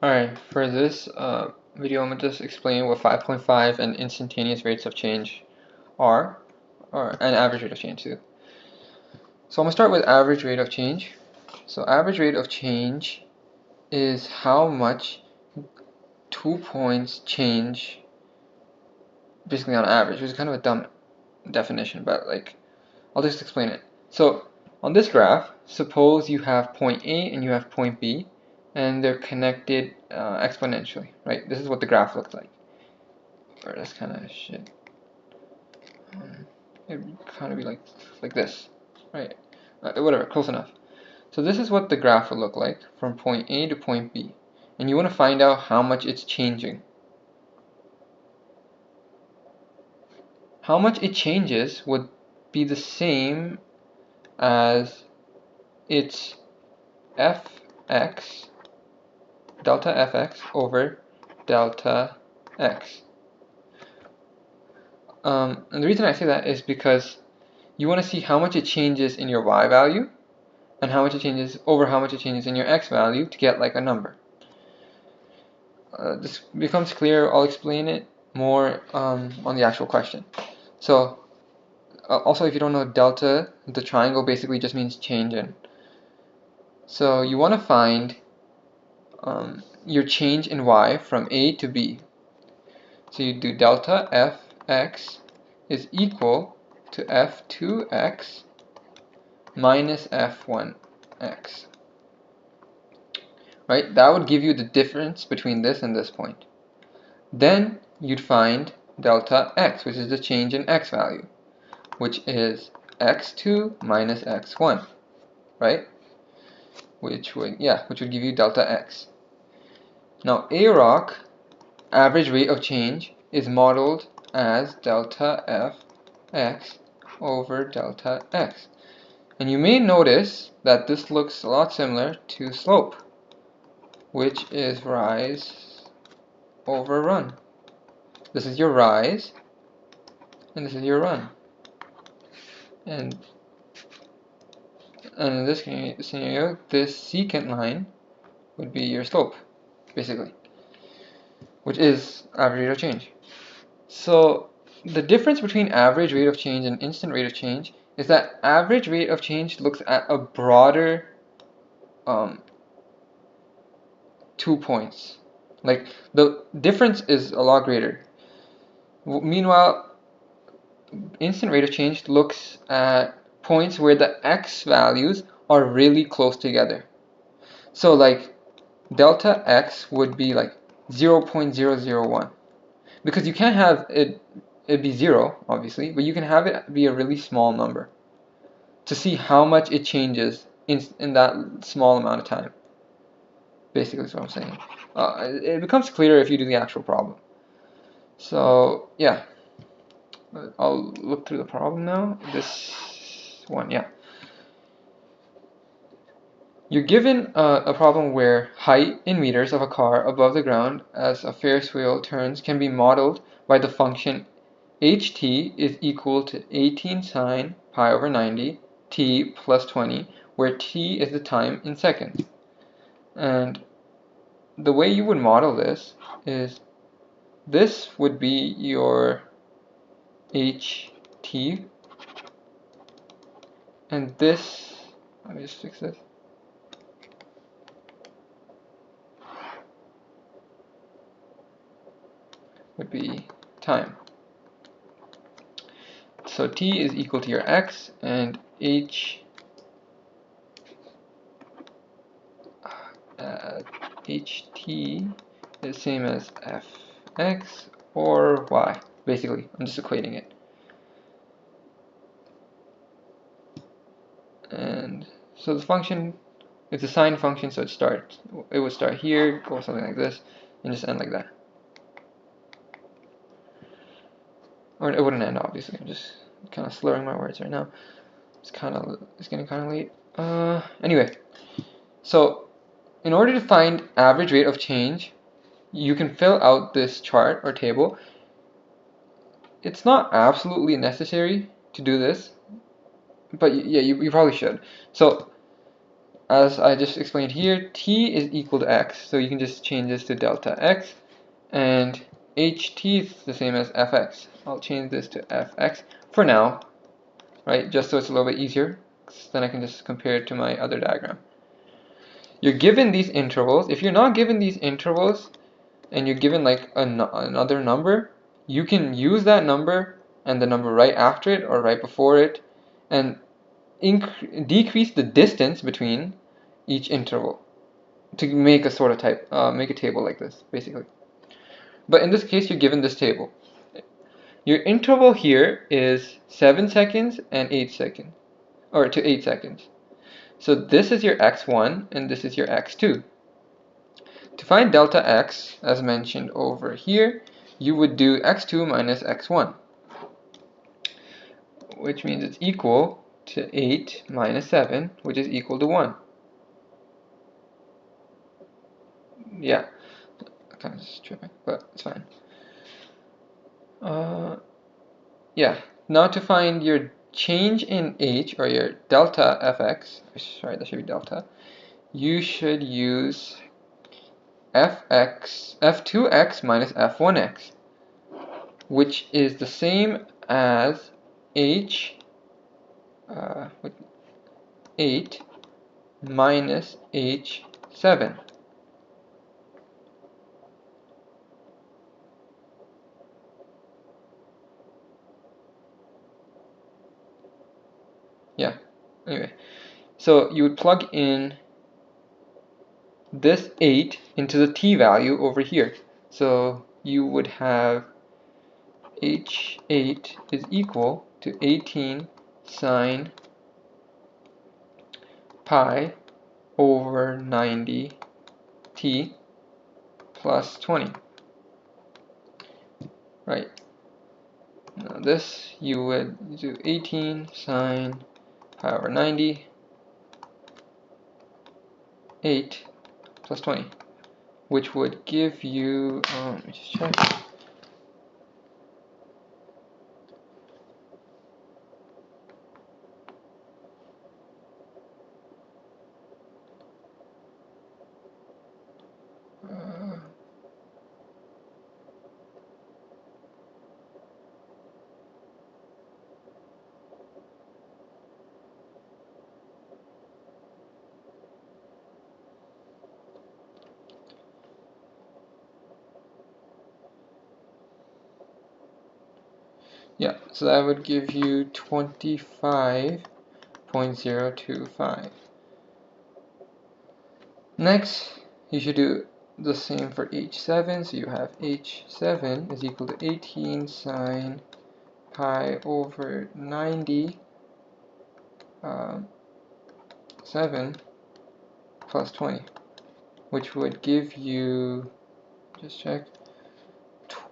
Alright, for this video I'm going to just explain what 5.5 and instantaneous rates of change are, and average rate of change too. So I'm going to start with average rate of change. So average rate of change is how much 2 points change basically on average, which is kind of a dumb definition, but like I'll just explain it. So on this graph, suppose you have point A and you have point B, and they're connected exponentially, right? This is what the graph looks like. Or that's kind of shit. It would kind of be like this, right? Whatever, close enough. So this is what the graph would look like from point A to point B, and you want to find out how much it's changing. How much it changes would be the same as its fx, delta fx over delta x. And the reason I say that is because you want to see how much it changes in your y value and how much it changes over how much it changes in your x value to get like a number. This becomes clear. I'll explain it more on the actual question. So also, if you don't know delta, the triangle basically just means change in. So you want to find your change in y from A to B. So you do delta fx is equal to f2x minus f1x. Right? That would give you the difference between this and this point. Then you'd find delta x, which is the change in x value, which is x2 minus x1, right? Which would give you delta x. Now aroc, average rate of change, is modeled as delta fx over delta x. And you may notice that this looks a lot similar to slope, which is rise over run. This is your rise, and this is your run. And in this scenario, this secant line would be your slope, basically, which is average rate of change. So the difference between average rate of change and instant rate of change is that average rate of change looks at a broader 2 points. Like the difference is a lot greater. Meanwhile, instant rate of change looks at points where the x values are really close together. So like delta x would be like 0.001, because you can't have it be 0 obviously, but you can have it be a really small number to see how much it changes in that small amount of time. Basically is what I'm saying. It becomes clearer if you do the actual problem. So yeah, I'll look through the problem now. This one, yeah. You're given a problem where height in meters of a car above the ground as a Ferris wheel turns can be modeled by the function ht is equal to 18 sine pi over 90 t plus 20, where t is the time in seconds. And the way you would model this is this would be your ht, and this, let me just fix this. Would be time. So t is equal to your x, and ht is same as fx or y. Basically, I'm just equating it. And so the function, it's a sine function, so it would start here, go something like this, and just end like that. Or it wouldn't end, obviously. I'm just kind of slurring my words right now. It's getting kind of late. Anyway, so in order to find average rate of change, you can fill out this chart or table. It's not absolutely necessary to do this, but yeah, you probably should. So as I just explained here, t is equal to x, so you can just change this to delta x, and ht is the same as fx. I'll change this to fx for now, right, just so it's a little bit easier, then I can just compare it to my other diagram. You're given these intervals. If you're not given these intervals, and you're given like another number, you can use that number and the number right after it or right before it, and decrease the distance between each interval to make a sort of make a table like this, basically. But in this case, you're given this table. Your interval here is 7 seconds and 8 seconds, or to 8 seconds. So this is your x1 and this is your x2. To find delta x, as mentioned over here, you would do x2 minus x1, which means it's equal to 8 minus 7, which is equal to 1. Yeah, kind of tripping, but it's fine. Yeah, now to find your change in h, or your delta fx, sorry, that should be delta, you should use f2x minus f1x, which is the same as h 8 minus h7. Yeah, anyway, so you would plug in this 8 into the t value over here. So you would have h8 is equal to 18 sine pi over 90 t plus 20. Right. Now this you would do 18 sine pi over 90, 8 plus 20, which would give you, let me just check. Yeah, so that would give you 25.025. Next, you should do the same for h7. So you have h7 is equal to 18 sine pi over 90 7 plus 20, which would give you, just check,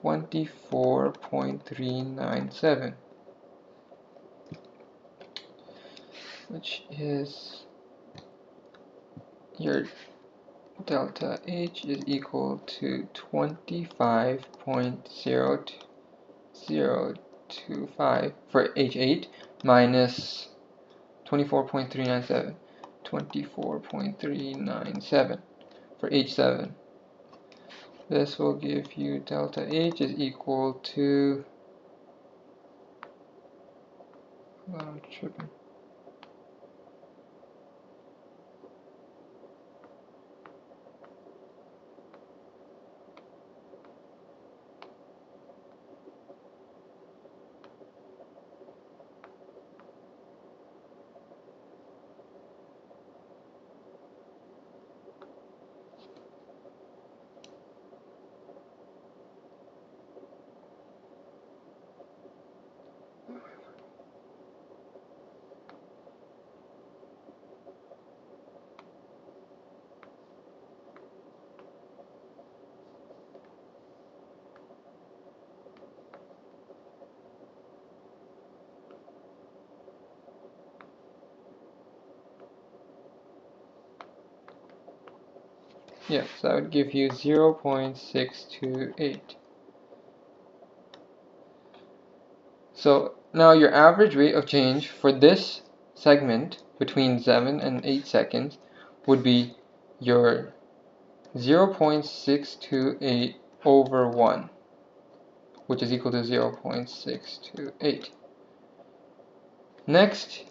24.397, which is your delta H is equal to 25.0025 for H8 minus 24.397, 24.397 for H7. This will give you delta H is equal to, I'm tripping. Yeah, so that would give you 0.628. So now your average rate of change for this segment between 7 and 8 seconds would be your 0.628 over 1, which is equal to 0.628. Next,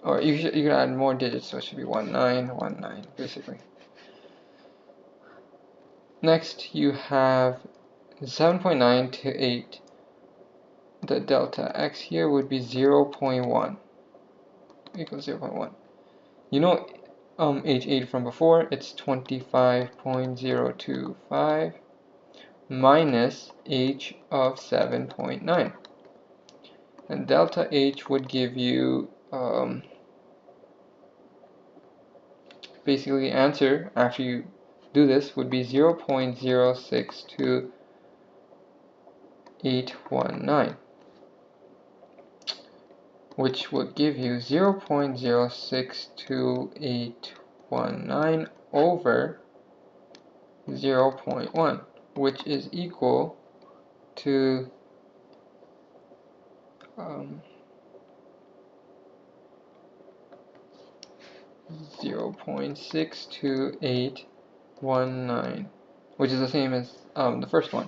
or you can add more digits, so it should be 1919 basically. Next, you have 7.9 to 8. The delta x here would be 0.1 equals 0.1. You know h8 from before, it's 25.025 minus h of 7.9. And delta h would give you basically answer after you do this would be 0.062819, which would give you 0.0621819 over 0.1, which is equal to 0.62819, which is the same as the first one.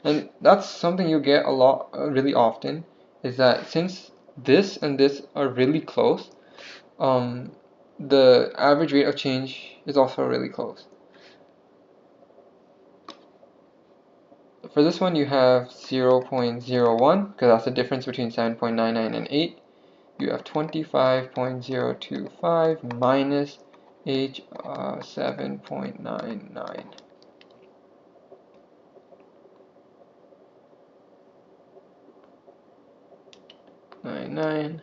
And that's something you get a lot, really often, is that since this and this are really close, the average rate of change is also really close. For this one, you have 0.01, because that's the difference between 7.99 and 8. You have 25.025 minus h 7.99. 99.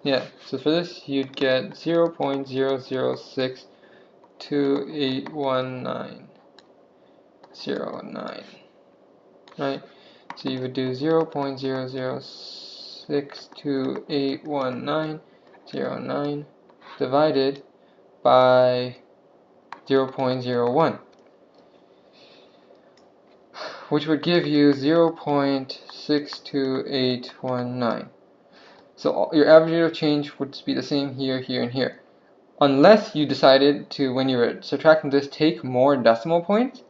Yeah, so for this you'd get 0.006281909, right? So you would do 0.006281909 divided by 0.01, which would give you 0.62819. So your average rate of change would be the same here, here, and here. Unless you decided to, when you were subtracting this, take more decimal points,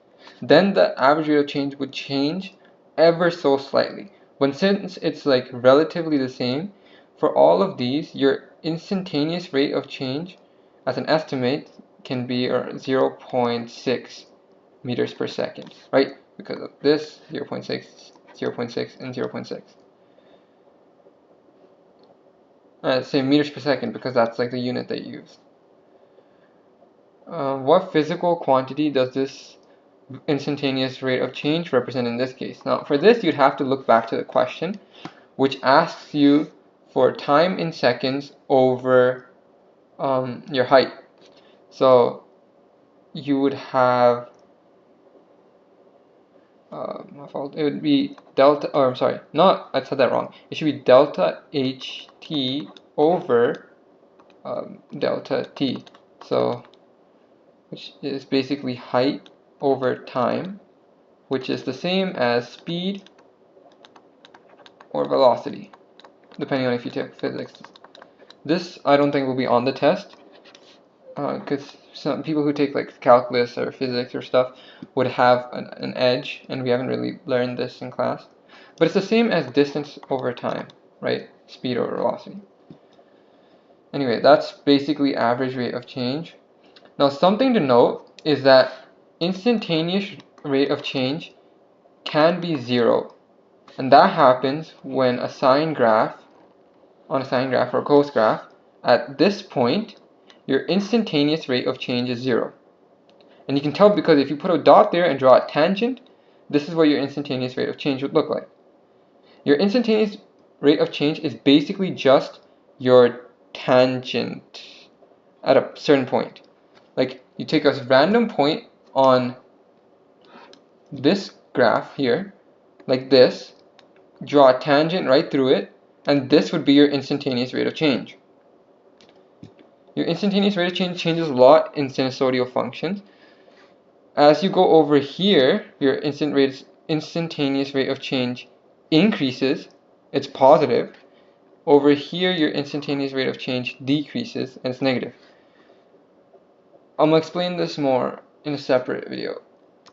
then the average rate of change would change ever so slightly. But since it's like relatively the same, for all of these, your instantaneous rate of change as an estimate can be 0.6 meters per second, right? Because of this, 0.6, 0.6, and 0.6. Say meters per second because that's like the unit they use. What physical quantity does this instantaneous rate of change represent in this case? Now, for this, you'd have to look back to the question, which asks you for time in seconds over your height. So you would have, my fault, it would be delta, or I'm sorry, not, I said that wrong. It should be delta ht over delta t. So, which is basically height over time, which is the same as speed or velocity, depending on if you take physics. This I don't think will be on the test, because some people who take like calculus or physics or stuff would have an edge, and we haven't really learned this in class. But it's the same as distance over time, right? Speed over velocity. Anyway, that's basically average rate of change. Now, something to note is that instantaneous rate of change can be 0, and that happens when a sine graph, on a sine graph or a cos graph, at this point, your instantaneous rate of change is 0. And you can tell because if you put a dot there and draw a tangent, this is what your instantaneous rate of change would look like. Your instantaneous rate of change is basically just your tangent at a certain point. Like, you take a random point on this graph here, like this, draw a tangent right through it, and this would be your instantaneous rate of change. Your instantaneous rate of change changes a lot in sinusoidal functions. As you go over here, your instantaneous rate of change increases, it's positive. Over here, your instantaneous rate of change decreases, and it's negative. I'm going to explain this more in a separate video.